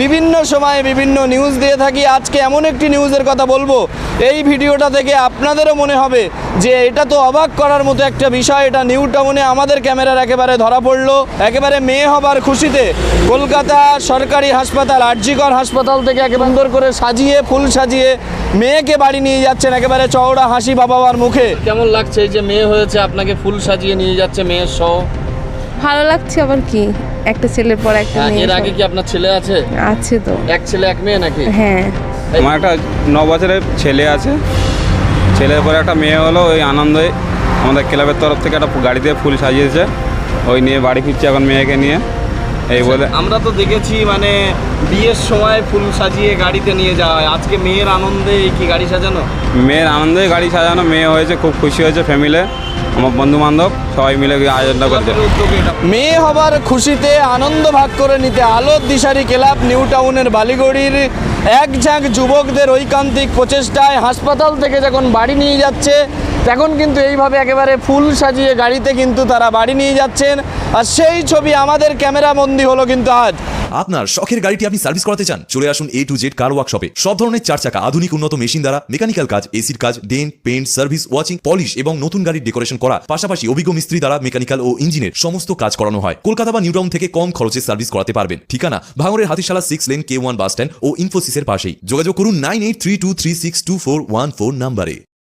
বিভিন্ন সময়ে বিভিন্ন নিউজ দিয়ে থাকি। আজকে এমন একটি নিউজের কথা বলবো, এই ভিডিওটা থেকে আপনাদেরও মনে হবে যে এটা তো অবাক করার মতো একটা বিষয়। এটা নিউ টাউনে আমাদের ক্যামেরার একেবারে ধরা পড়লো। একেবারে মেয়ে হবার খুশিতে কলকাতা সরকারি হাসপাতাল, আরজিকর হাসপাতাল থেকে একেবারে সুন্দর করে সাজিয়ে, ফুল সাজিয়ে মেয়েকে বাড়ি নিয়ে যাচ্ছেন একেবারে চওড়া হাসি বাবা মার মুখে। কেমন লাগছে এই যে মেয়ে হয়েছে, আপনাকে ফুল সাজিয়ে নিয়ে যাচ্ছে মেয়ের সহ? ভালো লাগছে। আবার কি, একটা ছেলের পর একটা মেয়ে। এর আগে কি আপনার ছেলে আছে? আছে তো, এক ছেলে এক মেয়ে নাকি? হ্যাঁ। আমার একটা 9 বছরের ছেলে আছে, ছেলের পরে একটা মেয়ে হলো। ওই আনন্দে আমাদের ক্লাবের তরফ থেকে একটা গাড়ি দিয়ে ফুল সাজিয়েছে, ওই নিয়ে বাড়ি ফিরছে এখন মেয়েকে নিয়ে। এই বলে আমরা তো দেখেছি মানে বিয়ের সময় ফুল সাজিয়ে গাড়িতে নিয়ে যাওয়া হয়, আজকে মেয়ের আনন্দে কি গাড়ি সাজানো? মেয়ের আনন্দে গাড়ি সাজানো, মেয়ে হয়েছে, খুব খুশি হয়েছে ফ্যামিলি, আমার বন্ধু বান্ধব সবাই মিলে আয়োজনটা করছে। মেয়ে হবার খুশিতে আনন্দ ভাগ করে নিতে আলোর দিশারি ক্লাব নিউ টাউনের বালিগড়ির এক ঝাঁক যুবকদের ঐকান্তিক প্রচেষ্টায় হাসপাতাল থেকে যখন বাড়ি নিয়ে যাচ্ছে, তখন কিন্তু এইভাবে একেবারে ফুল সাজিয়ে গাড়িতে কিন্তু তারা বাড়ি নিয়ে যাচ্ছেন। আর সেই ছবি আমাদের ক্যামেরাবন্দি হলো কিন্তু আজ। আপনার শখের গাড়িটি আপনি সার্ভিস করাতে চান, চলে আসুন A to Z কার ওয়ার্কশপে। সব ধরনের 4 চাকা আধুনিক উন্নত মেশিন দ্বারা মেকানিক্যাল কাজ, এসির কাজ, dent, paint, service, washing, polish এবং নতুন গাড়ির ডেকোরেশন করা, পাশাপাশি অভিজ্ঞ মিস্ত্রি দ্বারা মেকানিক্যাল ও ইঞ্জিনের সমস্ত কাজ করানো হয়। কলকাতা বা নিউ টাউন থেকে কম খরচে সার্ভিস করাতে পারবেন। ঠিকানা ভাঙড়ের Hatishala 6 lane K1 bus stand ও ইনফোসিসের পাশেই। যোগাযোগ করুন 9832362414 নম্বরে।